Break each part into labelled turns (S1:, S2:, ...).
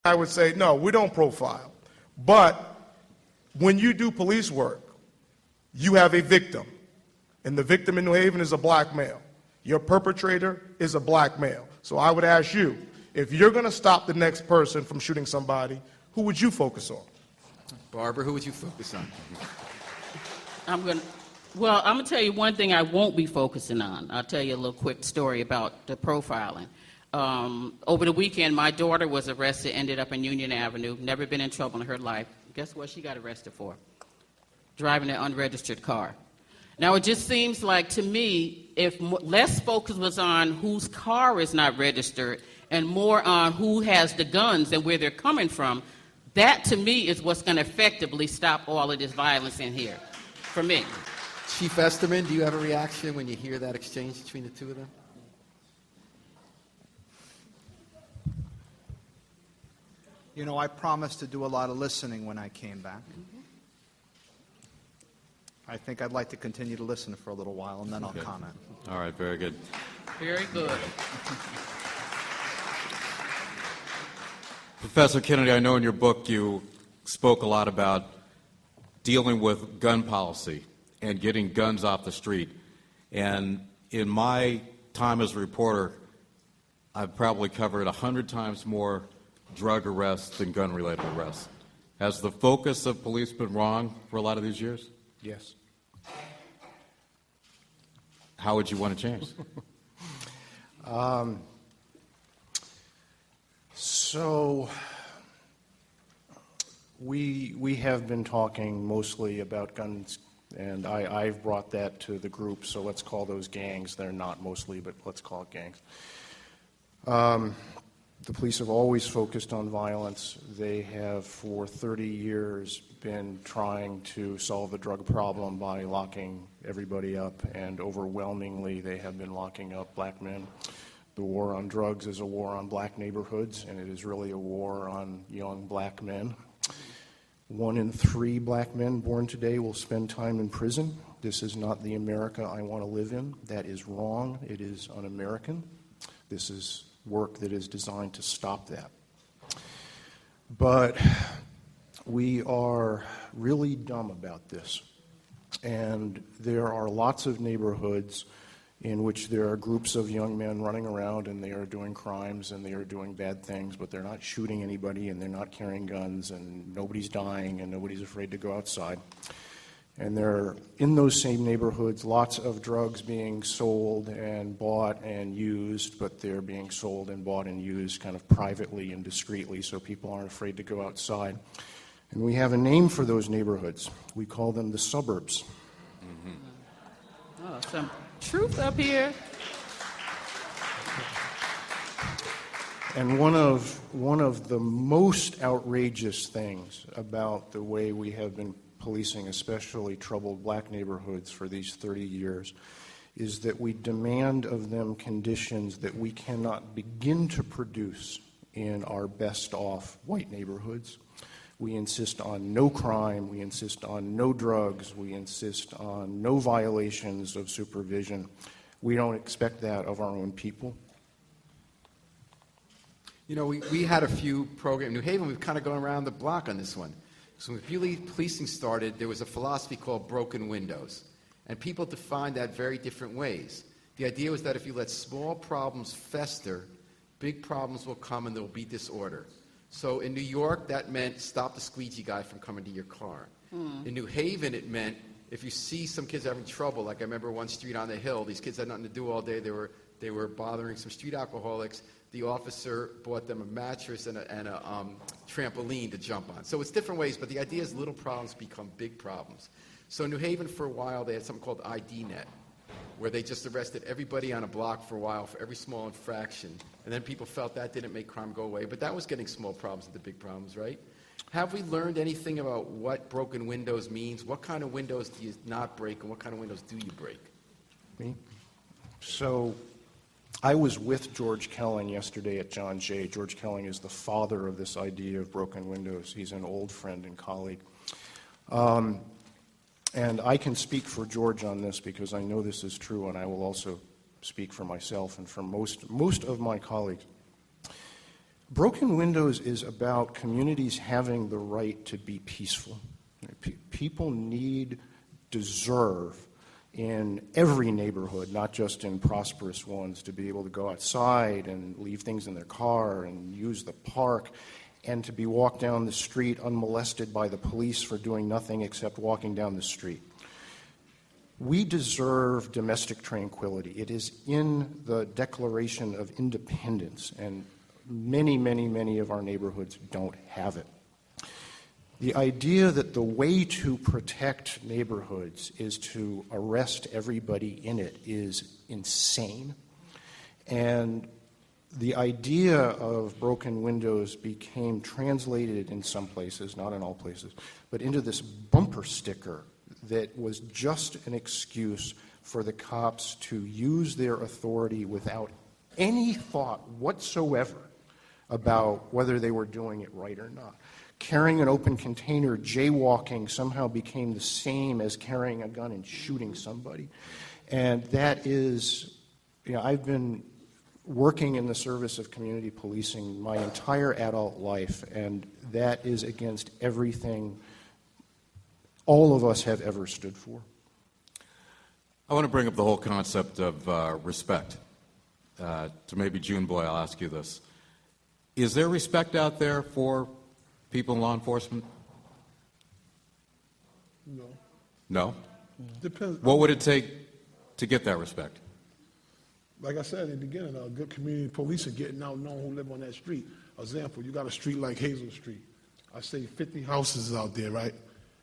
S1: I would say, no, we don't profile. But when you do police work, you have a victim. And the victim in New Haven is a black male. Your perpetrator is a black male. So I would ask you, if you're going to stop the next person from shooting somebody, who would you focus on?
S2: Barbara, who would you focus on?
S3: I'm going to tell you one thing I won't be focusing on. I'll tell you a little quick story about the profiling. Over the weekend, my daughter was arrested, ended up in Union Avenue, never been in trouble in her life. Guess what she got arrested for? Driving an unregistered car. Now, it just seems like, to me, if less focus was on whose car is not registered and more on who has the guns and where they're coming from, that, to me, is what's going to effectively stop all of this violence in here, for me.
S2: Chief Esterman, do you have a reaction when you hear that exchange between the two of them?
S4: You know, I promised to do a lot of listening when I came back. I think I'd like to continue to listen for a little while, and then I'll comment.
S5: All right, very good.
S3: Very good.
S5: Professor Kennedy, I know in your book you spoke a lot about dealing with gun policy and getting guns off the street. And in my time as a reporter, I've probably covered 100 times more drug arrests than gun-related arrests. Has the focus of police been wrong for a lot of these years?
S1: Yes.
S5: How would you want to change?
S6: So we have been talking mostly about guns, and I've brought that to the group, so let's call those gangs. They're not mostly, but let's call it gangs. The police have always focused on violence. They have, for 30 years, been trying to solve the drug problem by locking everybody up, and overwhelmingly they have been locking up black men. The war on drugs is a war on black neighborhoods, and it is really a war on young black men. 1 in 3 black men born today will spend time in prison. This is not the America I want to live in. That is wrong. It is un-American. This is work that is designed to stop that. But we are really dumb about this. And there are lots of neighborhoods in which there are groups of young men running around, and they are doing crimes and they are doing bad things, but they're not shooting anybody and they're not carrying guns, and nobody's dying and nobody's afraid to go outside. And there are, in those same neighborhoods, lots of drugs being sold and bought and used, but they're being sold and bought and used kind of privately and discreetly, so people aren't afraid to go outside. And we have a name for those neighborhoods. We call them the suburbs.
S3: Oh, some truth up here.
S6: And one of the most outrageous things about the way we have been policing especially troubled black neighborhoods for these 30 years is that we demand of them conditions that we cannot begin to produce in our best off white neighborhoods. We insist on no crime, we insist on no drugs, we insist on no violations of supervision. We don't expect that of our own people.
S2: You know, we had a few programs. New Haven, we've kind of gone around the block on this one. So when policing started, there was a philosophy called broken windows. And people defined that very different ways. The idea was that if you let small problems fester, big problems will come and there will be disorder. So in New York, that meant stop the squeegee guy from coming to your car. In New Haven, it meant if you see some kids having trouble, like I remember one street on the hill, these kids had nothing to do all day, they were bothering some street alcoholics. The officer bought them a mattress and a trampoline to jump on. So it's different ways, but the idea is little problems become big problems. So in New Haven, for a while, they had something called ID.net, where they just arrested everybody on a block for a while for every small infraction. And then people felt that didn't make crime go away, but that was getting small problems into big problems, right? Have we learned anything about what broken windows means? What kind of windows do you not break, and what kind of windows do you break?
S6: Me? So I was with George Kelling yesterday at John Jay. George Kelling is the father of this idea of broken windows. He's an old friend and colleague. And I can speak for George on this because I know this is true, and I will also speak for myself and for most of my colleagues. Broken Windows is about communities having the right to be peaceful. People deserve in every neighborhood, not just in prosperous ones, to be able to go outside and leave things in their car and use the park, and to be walked down the street unmolested by the police for doing nothing except walking down the street. We deserve domestic tranquility. It is in the Declaration of Independence, and many of our neighborhoods don't have it. The idea that the way to protect neighborhoods is to arrest everybody in it is insane. And the idea of broken windows became translated in some places, not in all places, but into this bumper sticker that was just an excuse for the cops to use their authority without any thought whatsoever about whether they were doing it right or not. Carrying an open container, jaywalking somehow became the same as carrying a gun and shooting somebody. And that is, I've been working in the service of community policing my entire adult life, and that is against everything all of us have ever stood for.
S5: I want to bring up the whole concept of respect. To maybe June Boy, I'll ask you this. Is there respect out there for people in law enforcement?
S7: No.
S5: No?
S7: Depends.
S5: What would it take to get that respect?
S7: Like I said in the beginning, good community policing, getting out, knowing who live on that street. Example, you got a street like Hazel Street. I say 50 houses out there, right?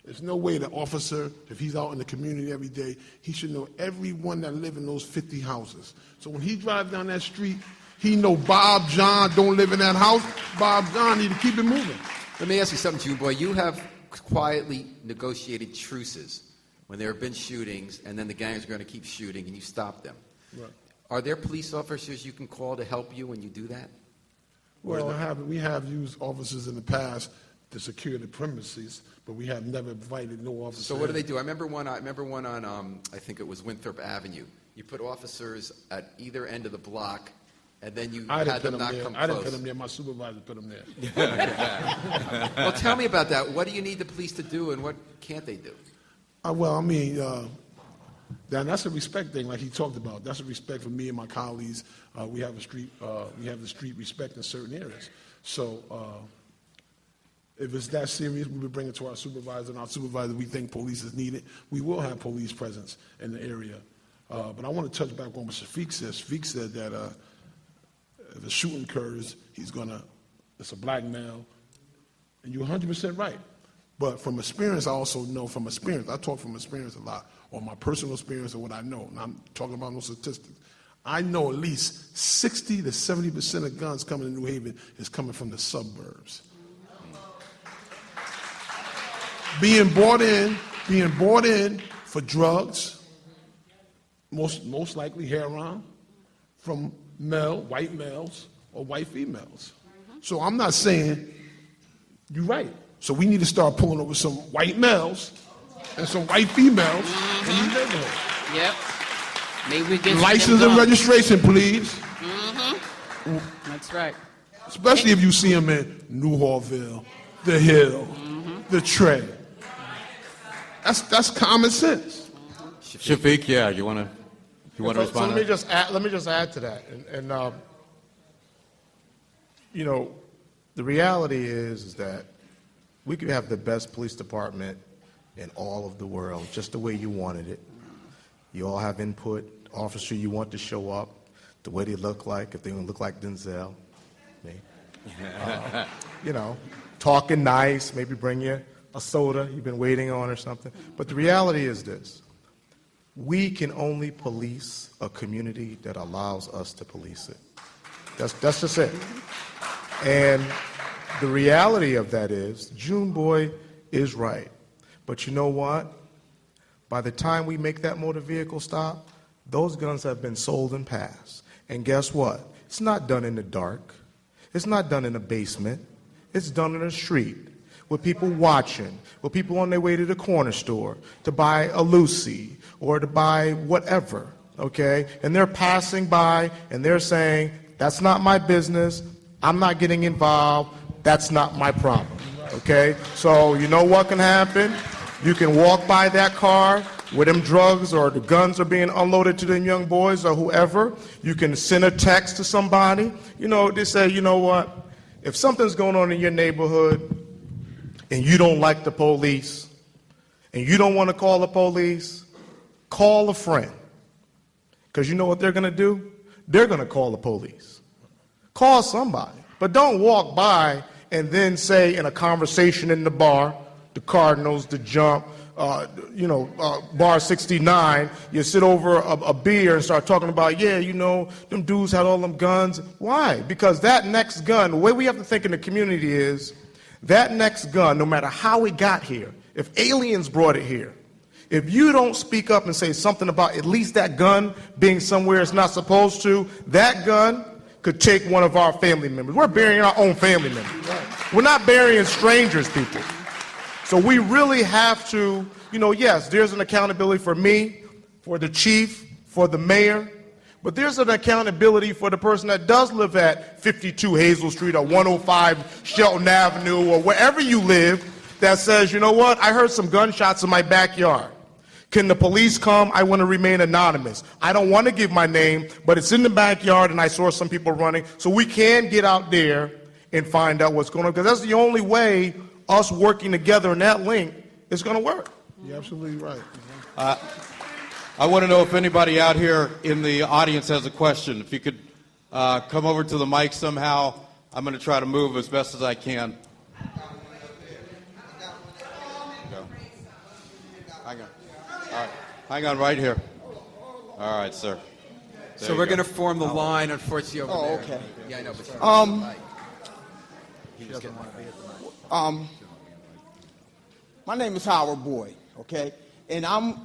S7: There's no way the officer, if he's out in the community every day, he should know everyone that live in those 50 houses. So when he drives down that street, he know Bob, John don't live in that house. Bob, John need to keep it moving.
S2: Let me ask you something, June Boy. You have quietly negotiated truces when there have been shootings, and then the gangs are going to keep shooting, and you stop them.
S7: Right.
S2: Are there police officers you can call to help you when you do that?
S7: Well, we have used officers in the past to secure the premises, but we have never invited no officer.
S2: So what do they do? I remember one on, I think it was Winthrop Avenue. You put officers at either end of the block, and then you had them not come close.
S7: I didn't put them there. My supervisor put them there.
S2: Well, tell me about that. What do you need the police to do, and what can't they do?
S7: That's a respect thing, like he talked about. That's a respect for me and my colleagues. We have the street respect in certain areas. So if it's that serious, we would bring it to our supervisor, and our supervisor, we think police is needed. We will have police presence in the area. But I want to touch back on what Shafiq said. Shafiq said that if a shooting occurs, it's a black male, and you're 100% right. But from experience, I also know from experience, I talk from experience a lot, or my personal experience or what I know, and I'm talking about no statistics. I know at least 60 to 70% of guns coming to New Haven is coming from the suburbs. Being brought in for drugs, most likely heroin, from white males or white females. So I'm not saying you're right. So we need to start pulling over some white males and some white females in these neighborhoods.
S3: Yep. Maybe we get
S7: license and registration, please.
S3: Mm-hmm. That's right.
S7: Especially if you see them in New Hallville, The Hill, The Tray. That's common sense.
S5: Shafiq, yeah, you want to respond?
S1: So let me just add to that, and the reality is that we could have the best police department in all of the world, just the way you wanted it. You all have input, officer you want to show up, the way they look like, if they don't look like Denzel, talking nice, maybe bring you a soda you've been waiting on or something. But the reality is this: we can only police a community that allows us to police it. That's just it. And the reality of that is, June Boy is right. But you know what? By the time we make that motor vehicle stop, those guns have been sold and passed. And guess what? It's not done in the dark. It's not done in a basement. It's done in the street with people watching, with people on their way to the corner store to buy a Lucy or to buy whatever, okay? And they're passing by and they're saying, that's not my business. I'm not getting involved. That's not my problem, okay? So you know what can happen? You can walk by that car where them drugs or the guns are being unloaded to them young boys or whoever. You can send a text to somebody. You know, they say, you know what? If something's going on in your neighborhood and you don't like the police and you don't want to call the police, call a friend. Because you know what they're going to do? They're going to call the police. Call somebody. But don't walk by and then say in a conversation in the bar, the Cardinals, the Jump, bar 69, you sit over a beer and start talking about, yeah, you know, them dudes had all them guns. Why? Because that next gun, the way we have to think in the community is, that next gun, no matter how it got here, if aliens brought it here, if you don't speak up and say something about at least that gun being somewhere it's not supposed to, that gun could take one of our family members. We're burying our own family members. We're not burying strangers, people. So we really have to, yes, there's an accountability for me, for the chief, for the mayor, but there's an accountability for the person that does live at 52 Hazel Street or 105 Shelton Avenue or wherever you live that says, you know what, I heard some gunshots in my backyard. Can the police come? I want to remain anonymous. I don't want to give my name, but it's in the backyard and I saw some people running. So we can get out there and find out what's going on, because that's the only way us working together in that link is going to work.
S7: You're absolutely right.
S5: I want to know if anybody out here in the audience has a question. If you could come over to the mic somehow. I'm going to try to move as best as I can. Go. Hang on. All right. Hang on right here. All right, sir. There
S2: So we're going to form the line, unfortunately, over there.
S8: Okay.
S2: Yeah, I know, but
S8: My name is Howard Boyd, okay? And I'm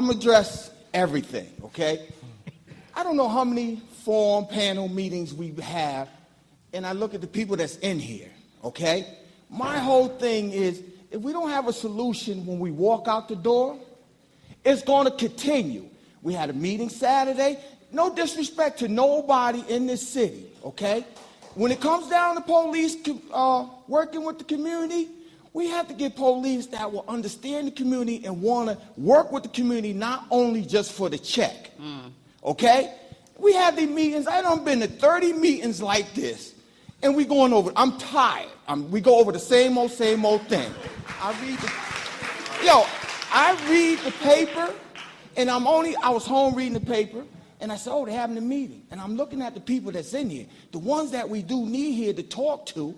S8: address everything, okay? I don't know how many forum panel meetings we have, and I look at the people that's in here, okay? My whole thing is, if we don't have a solution when we walk out the door, it's going to continue. We had a meeting Saturday. No disrespect to nobody in this city, okay? When it comes down to police working with the community, we have to get police that will understand the community and want to work with the community, not only just for the check, okay? We have these meetings. I done been to 30 meetings like this, and we going over. I'm tired. We go over the same old thing. I read the paper, and I was home reading the paper, and I said, oh, they're having a meeting. And I'm looking at the people that's in here. The ones that we do need here to talk to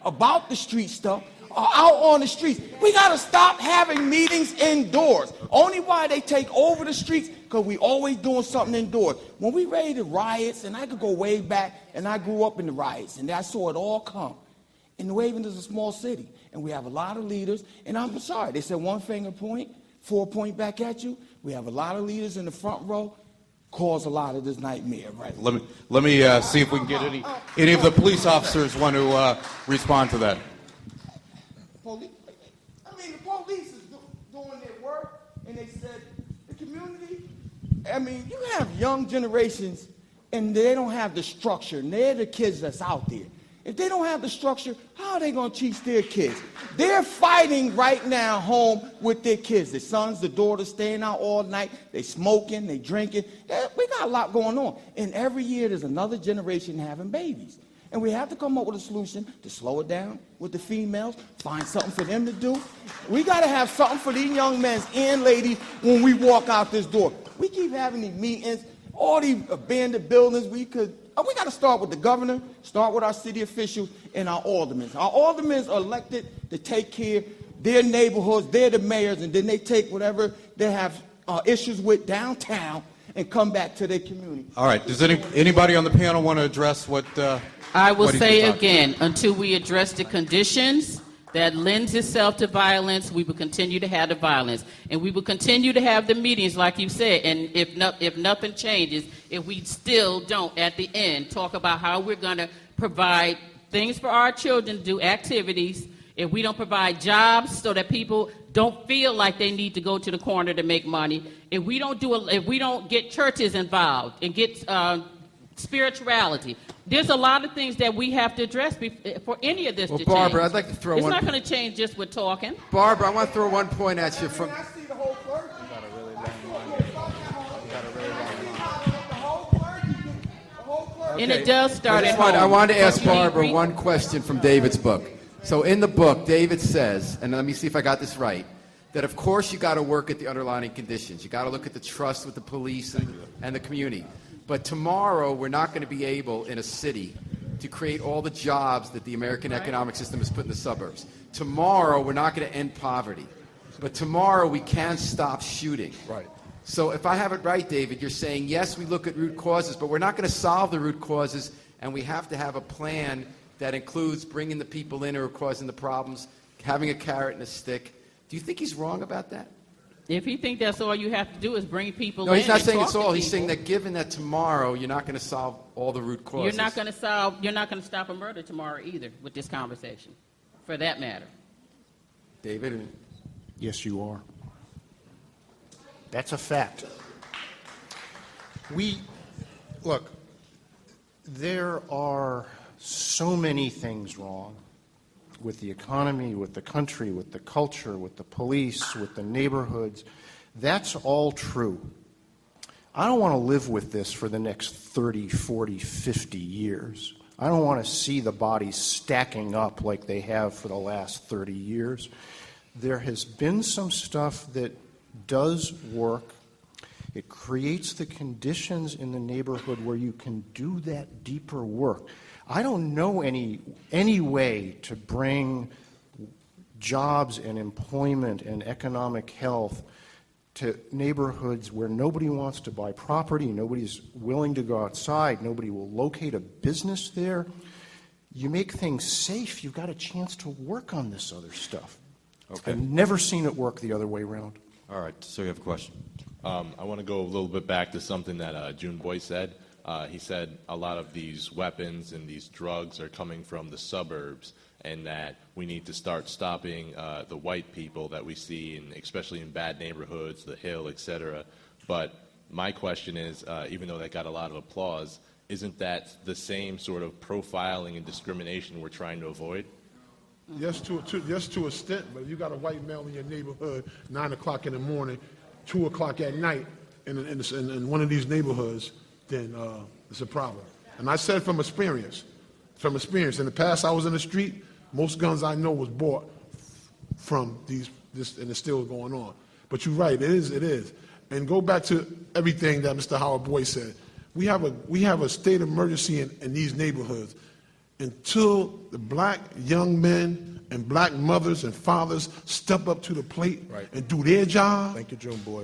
S8: about the street stuff are out on the streets. We got to stop having meetings indoors. Only why they take over the streets, because we always doing something indoors. When we raided riots, and I could go way back, and I grew up in the riots, and I saw it all come. And New Haven is a small city, and we have a lot of leaders. And I'm sorry, they said one finger point, 4 point back at you. We have a lot of leaders in the front row. Cause a lot of this nightmare, right?
S5: Let me see if we can get any of the police officers want to respond to that.
S8: The police is doing their work, and they said the community. You have young generations, and they don't have the structure, and they're the kids that's out there. If they don't have the structure, how are they going to teach their kids? They're fighting right now home with their kids. Their sons, their daughters staying out all night. They smoking, they drinking. We got a lot going on. And every year there's another generation having babies. And we have to come up with a solution to slow it down with the females, find something for them to do. We got to have something for these young men and ladies when we walk out this door. We keep having these meetings, all these abandoned buildings. We got to start with the governor, start with our city officials, and our aldermen. Our aldermen are elected to take care of their neighborhoods. They're the mayors, and then they take whatever they have issues with downtown and come back to their community.
S5: All right. Does anybody on the panel want to address what?
S3: I will
S5: what
S3: say again, until we address the conditions that lends itself to violence, we will continue to have the violence. And we will continue to have the meetings, like you said. And if nothing changes, if we still don't, at the end, talk about how we're going to provide things for our children to do, activities, if we don't provide jobs so that people don't feel like they need to go to the corner to make money, if we don't get churches involved and get spirituality. There's a lot of things that we have to address for any of this
S2: Well,
S3: to
S2: Barbara,
S3: change.
S2: I'd like to throw
S3: it's
S2: one-
S3: not going to change just with talking.
S2: Barbara, I want to throw one point at you from.
S8: I see the whole clergy.
S3: And it does start at home.
S2: I wanted to ask
S3: But you need
S2: Barbara
S3: re-
S2: one question from David's book. So in the book, David says, and let me see if I got this right, that of course you got to work at the underlying conditions. You got to look at the trust with the police and the community. But tomorrow we're not going to be able in a city to create all the jobs that the American economic system has put in the suburbs. Tomorrow we're not going to end poverty. But tomorrow we can stop shooting.
S6: Right.
S2: So if I have it right, David, you're saying, yes, we look at root causes, but we're not going to solve the root causes, and we have to have a plan that includes bringing the people in who are causing the problems, having a carrot and a stick. Do you think he's wrong about that?
S3: If you think that's all you have to do is bring people
S2: No,
S3: in
S2: he's not
S3: and
S2: saying
S3: talk
S2: it's
S3: to
S2: all. He's
S3: people,
S2: saying that given that tomorrow you're not going to solve all the root causes.
S3: you're not going to stop a murder tomorrow either with this conversation, for that matter.
S2: David?
S6: Yes, you are. That's a fact. Look, there are so many things wrong with the economy, with the country, with the culture, with the police, with the neighborhoods. That's all true. I don't want to live with this for the next 30, 40, 50 years. I don't want to see the bodies stacking up like they have for the last 30 years. There has been some stuff that does work. It creates the conditions in the neighborhood where you can do that deeper work. I don't know any way to bring jobs and employment and economic health to neighborhoods where nobody wants to buy property, nobody's willing to go outside, nobody will locate a business there. You make things safe, you've got a chance to work on this other stuff.
S5: Okay.
S6: I've never seen it work the other way around.
S5: All right, so you have a question.
S9: I want to go a little bit back to something that June Boy said. He said a lot of these weapons and these drugs are coming from the suburbs, and that we need to start stopping the white people that we see, especially in bad neighborhoods, the Hill, etc. But my question is, even though that got a lot of applause, isn't that the same sort of profiling and discrimination we're trying to avoid?
S7: Yes, to a extent, but if you got a white male in your neighborhood, 9 o'clock in the morning, 2 o'clock at night, in one of these neighborhoods, then it's a problem. And I said from experience. In the past I was in the street, most guns I know was bought from this, and it's still going on. But you're right, it is. And go back to everything that Mr. Howard Boyd said. We have a state of emergency in these neighborhoods. Until the black young men and black mothers and fathers step up to the plate and do their job.
S1: Thank you, June Boy.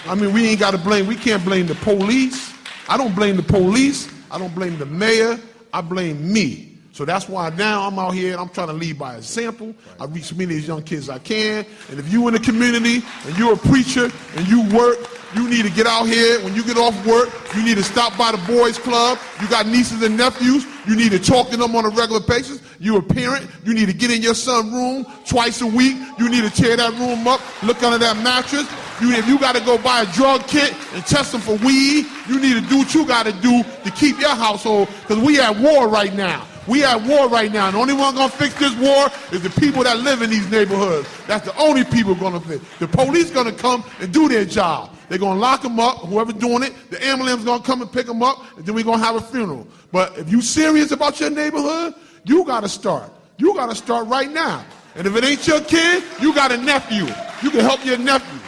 S7: I mean, we can't blame the police. I don't blame the police. I don't blame the mayor. I blame me. So that's why now I'm out here and I'm trying to lead by example. I reach as many of these young kids as I can. And if you in the community and you're a preacher and you work, you need to get out here. When you get off work, you need to stop by the boys club. You got nieces and nephews. You need to talk to them on a regular basis. You're a parent. You need to get in your son's room twice a week. You need to tear that room up, look under that mattress. If you got to go buy a drug kit and test them for weed, you need to do what you got to do to keep your household, because we at war right now. We at war right now, and the only one going to fix this war is the people that live in these neighborhoods. That's the only people going to fix. The police going to come and do their job. They're going to lock them up, whoever's doing it. The ambulance going to come and pick them up, and then we're going to have a funeral. But if you serious about your neighborhood, you got to start. You got to start right now. And if it ain't your kid, you got a nephew. You can help your nephew.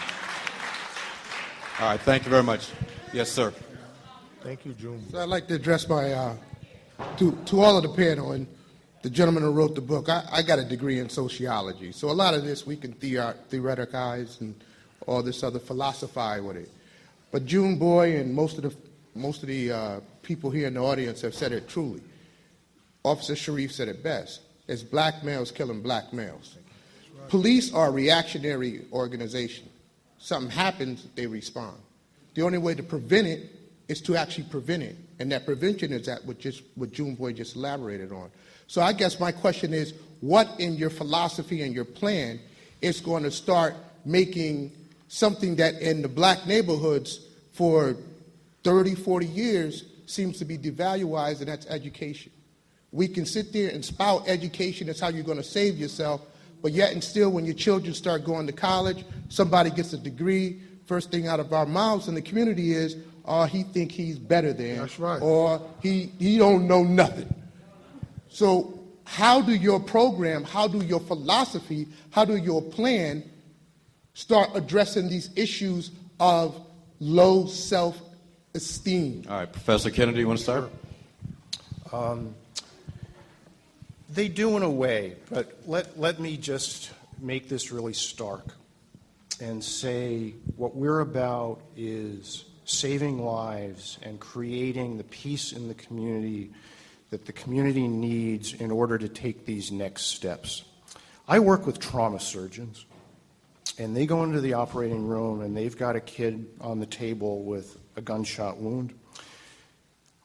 S5: All right, thank you very much. Yes, sir.
S1: Thank you, June.
S10: So I'd like to address my to all of the panel and the gentleman who wrote the book. I got a degree in sociology, so a lot of this we can theoreticize and all this other philosophize with it. But June Boy and most of the people here in the audience have said it truly. Officer Sharif said it best. It's black males killing black males. Police are a reactionary organization. Something happens, they respond. The only way to prevent it is to actually prevent it. And that prevention is what June Boy just elaborated on. So I guess my question is, what in your philosophy and your plan is going to start making something that in the black neighborhoods for 30, 40 years seems to be devalued, and that's education. We can sit there and spout education, that's how you're going to save yourself, but yet and still when your children start going to college, somebody gets a degree, first thing out of our mouths in the community is, he think he's better than,
S7: That's right.
S10: or he don't know nothing. So how do your program, how do your philosophy, how do your plan start addressing these issues of low self-esteem?
S5: All right, Professor Kennedy, you want to start?
S6: They do in a way, but let me just make this really stark and say what we're about is saving lives and creating the peace in the community that the community needs in order to take these next steps. I work with trauma surgeons, and they go into the operating room and they've got a kid on the table with a gunshot wound.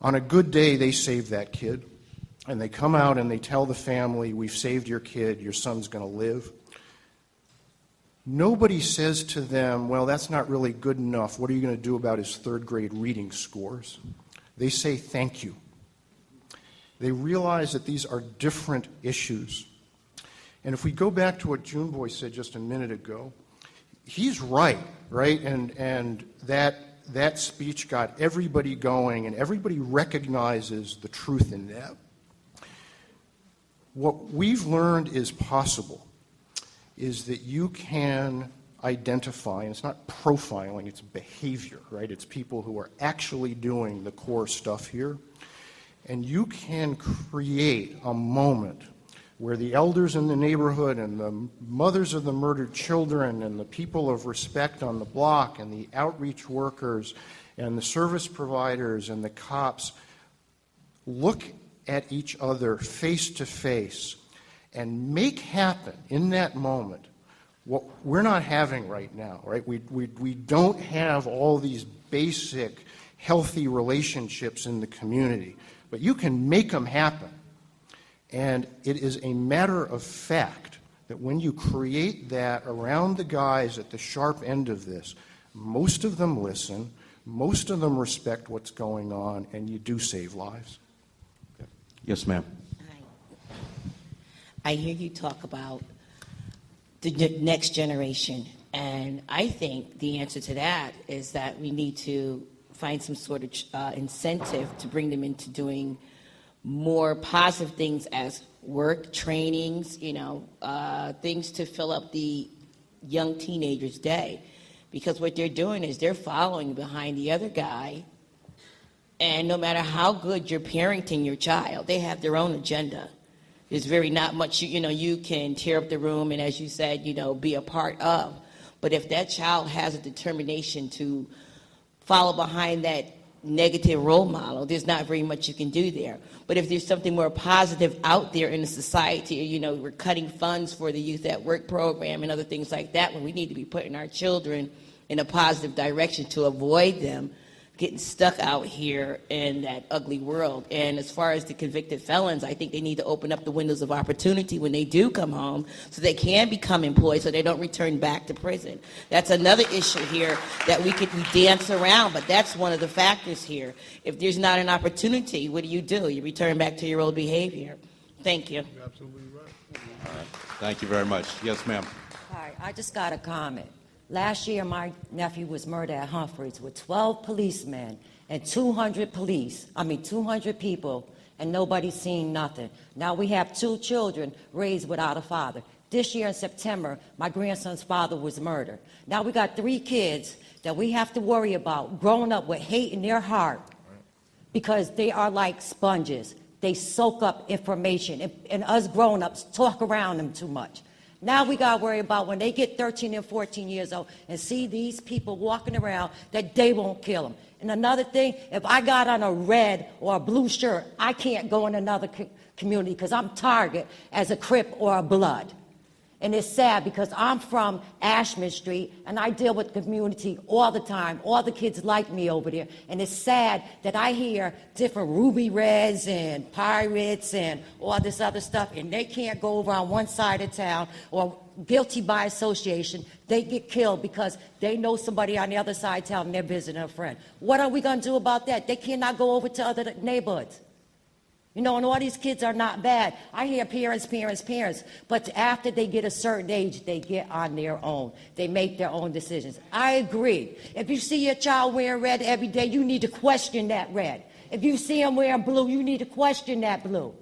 S6: On a good day, they save that kid, and they come out and they tell the family, we've saved your kid, your son's going to live. Nobody says to them, well, that's not really good enough. What are you going to do about his third grade reading scores? They say thank you. They realize that these are different issues. And if we go back to what June Boy said just a minute ago, he's right? And that speech got everybody going, and everybody recognizes the truth in that. What we've learned is possible is that you can identify, and it's not profiling, it's behavior, right? It's people who are actually doing the core stuff here. And you can create a moment where the elders in the neighborhood and the mothers of the murdered children and the people of respect on the block and the outreach workers and the service providers and the cops look at each other face to face and make happen in that moment what we're not having right now, right? We don't have all these basic healthy relationships in the community, but you can make them happen. And it is a matter of fact that when you create that around the guys at the sharp end of this, most of them listen, most of them respect what's going on, and you do save lives.
S5: Yes, ma'am.
S11: I hear you talk about the next generation, and I think the answer to that is that we need to find some sort of incentive to bring them into doing more positive things as work, trainings, things to fill up the young teenager's day. Because what they're doing is they're following behind the other guy, and no matter how good you're parenting your child, they have their own agenda. There's very not much, you can tear up the room and, as you said, be a part of. But if that child has a determination to follow behind that negative role model, there's not very much you can do there. But if there's something more positive out there in the society, we're cutting funds for the Youth at Work program and other things like that, when we need to be putting our children in a positive direction to avoid them getting stuck out here in that ugly world. And as far as the convicted felons, I think they need to open up the windows of opportunity when they do come home so they can become employed so they don't return back to prison. That's another issue here that we dance around, but that's one of the factors here. If there's not an opportunity, what do? You return back to your old behavior. Thank you.
S7: You're absolutely right.
S5: All right. Thank you very much. Yes, ma'am.
S12: Hi, I just got a comment. Last year, my nephew was murdered at Humphreys with 12 policemen and 200 people, and nobody seen nothing. Now we have 2 children raised without a father. This year in September, my grandson's father was murdered. Now we got 3 kids that we have to worry about growing up with hate in their heart because they are like sponges. They soak up information, and us grown-ups talk around them too much. Now we got to worry about when they get 13 and 14 years old and see these people walking around that they won't kill them. And another thing, if I got on a red or a blue shirt, I can't go in another community because I'm target as a Crip or a Blood. And it's sad because I'm from Ashman Street, and I deal with the community all the time. All the kids like me over there. And it's sad that I hear different Ruby Reds and Pirates and all this other stuff, and they can't go over on one side of town, or guilty by association. They get killed because they know somebody on the other side of town and they're visiting a friend. What are we going to do about that? They cannot go over to other neighborhoods. You know, and all these kids are not bad. I hear parents. But after they get a certain age, they get on their own. They make their own decisions. I agree. If you see your child wearing red every day, you need to question that red. If you see him wearing blue, you need to question that blue.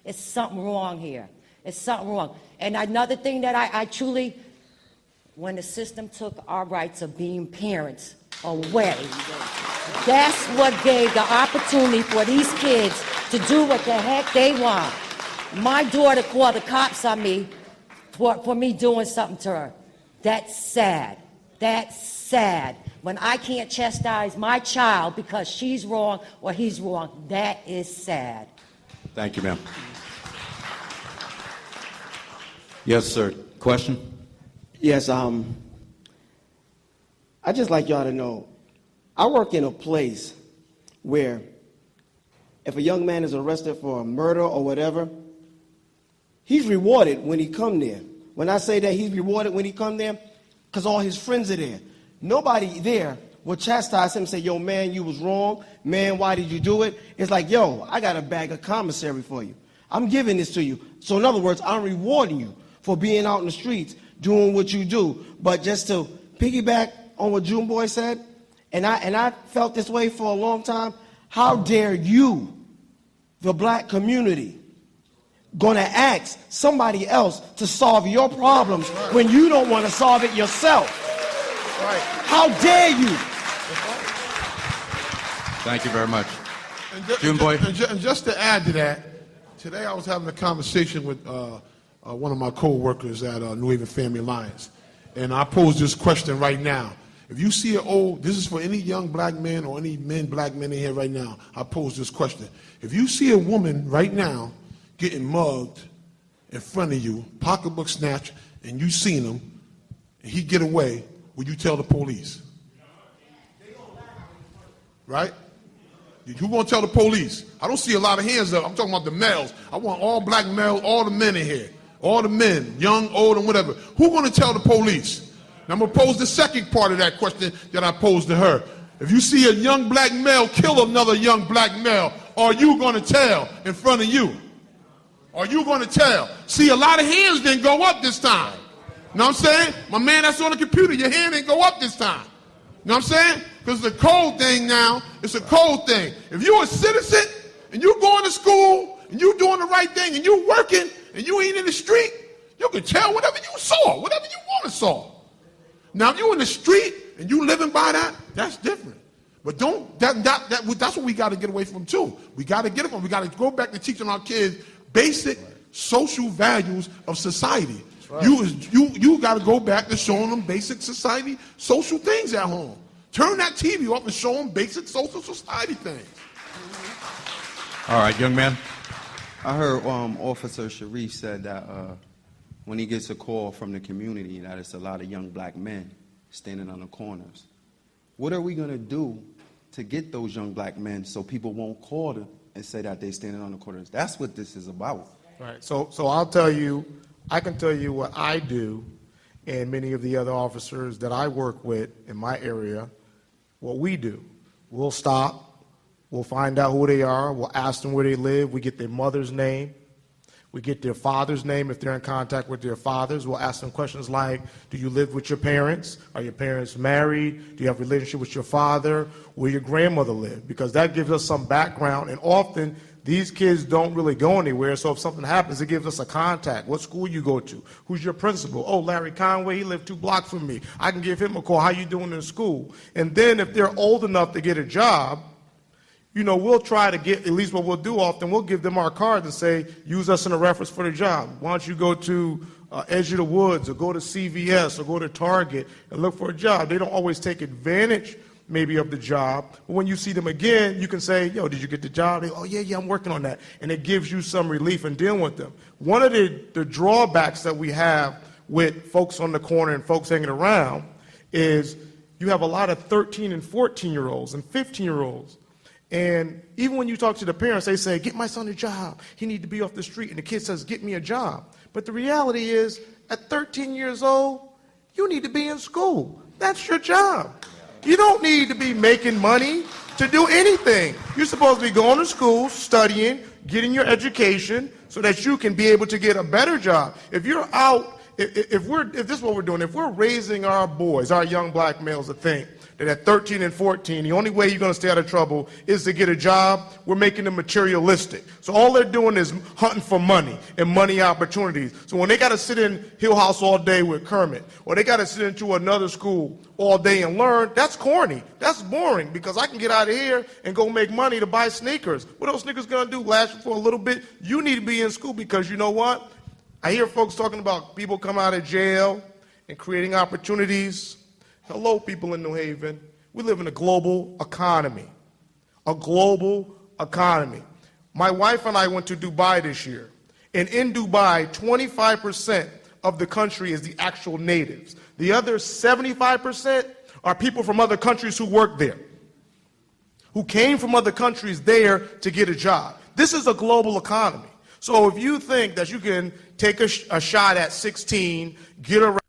S12: It's something wrong here. It's something wrong. And another thing that I truly, when the system took our rights of being parents away, that's what gave the opportunity for these kids to do what the heck they want. My daughter called the cops on me for me doing something to her. That's sad. That's sad. When I can't chastise my child because she's wrong or he's wrong, that is sad.
S5: Thank you, ma'am. Yes, sir. Question?
S13: Yes, I just like y'all to know, I work in a place where if a young man is arrested for a murder or whatever, he's rewarded when he come there. When I say that he's rewarded when he come there, because all his friends are there. Nobody there will chastise him and say, yo, man, you was wrong. Man, why did you do it? It's like, yo, I got a bag of commissary for you. I'm giving this to you. So in other words, I'm rewarding you for being out in the streets, doing what you do. But just to piggyback on what June Boy said, and I felt this way for a long time, how dare you, the black community, gonna ask somebody else to solve your problems when you don't want to solve it yourself?
S1: Right.
S13: How dare you?
S5: Thank you very much.
S7: June Boy. And just to add to that, today I was having a conversation with one of my co-workers at New Haven Family Alliance, and I posed this question right now. If you see this is for any young black man or any black men in here right now, I pose this question. If you see a woman right now getting mugged in front of you, pocketbook snatched, and you seen him, and he get away, will you tell the police? Right? You won't tell the police. I don't see a lot of hands up. I'm talking about the males. I want all black males, all the men in here. All the men, young, old, and whatever. Who going to tell the police? Now I'm going to pose the second part of that question that I posed to her. If you see a young black male kill another young black male, are you going to tell in front of you? Are you going to tell? See, a lot of hands didn't go up this time. You know what I'm saying? My man that's on the computer, your hand didn't go up this time. You know what I'm saying? Because the code thing now, it's a code thing. If you're a citizen and you're going to school and you're doing the right thing and you're working and you ain't in the street, you can tell whatever you saw, whatever you want to saw. Now, if you're in the street and you living by that, that's different. But that's what we got to get away from too. We got to get it from. We got to go back to teaching our kids basic social values of society. Right. You got to go back to showing them basic society, social things at home. Turn that TV off and show them basic social society things.
S5: All right, young man.
S14: I heard Officer Sharif said that when he gets a call from the community that it's a lot of young black men standing on the corners. What are we going to do to get those young black men so people won't call them and say that they're standing on the corners? That's what this is about.
S1: Right. So I'll tell you, I can tell you what I do and many of the other officers that I work with in my area, what we do. We'll stop. We'll find out who they are. We'll ask them where they live. We get their mother's name. We get their father's name if they're in contact with their fathers. We'll ask them questions like, do you live with your parents? Are your parents married? Do you have a relationship with your father? Where your grandmother lived? Because that gives us some background, and often these kids don't really go anywhere, so if something happens, it gives us a contact. What school you go to? Who's your principal? Oh, Larry Conway, he lived 2 blocks from me. I can give him a call. How you doing in school? And then if they're old enough to get a job, you know, we'll try to get, at least what we'll do often, we'll give them our card and say, use us in a reference for the job. Why don't you go to Edge of the Woods or go to CVS or go to Target and look for a job? They don't always take advantage maybe of the job, but when you see them again, you can say, yo, did you get the job? They, oh, yeah, I'm working on that. And it gives you some relief in dealing with them. One of the drawbacks that we have with folks on the corner and folks hanging around is you have a lot of 13 and 14-year-olds and 15-year-olds. And even when you talk to the parents, they say, get my son a job. He needs to be off the street. And the kid says, get me a job. But the reality is, at 13 years old, you need to be in school. That's your job. You don't need to be making money to do anything. You're supposed to be going to school, studying, getting your education so that you can be able to get a better job. If you're out, if this is what we're doing, if we're raising our boys, our young black males to think that at 13 and 14, the only way you're going to stay out of trouble is to get a job, we're making them materialistic. So all they're doing is hunting for money and money opportunities. So when they got to sit in Hill House all day with Kermit, or they got to sit into another school all day and learn, that's corny. That's boring, because I can get out of here and go make money to buy sneakers. What are those sneakers going to do? Last you for a little bit? You need to be in school, because you know what? I hear folks talking about people coming out of jail and creating opportunities. Hello, people in New Haven. We live in a global economy. A global economy. My wife and I went to Dubai this year. And in Dubai, 25% of the country is the actual natives. The other 75% are people from other countries who work there, who came from other countries there to get a job. This is a global economy. So if you think that you can take a shot at 16, get around,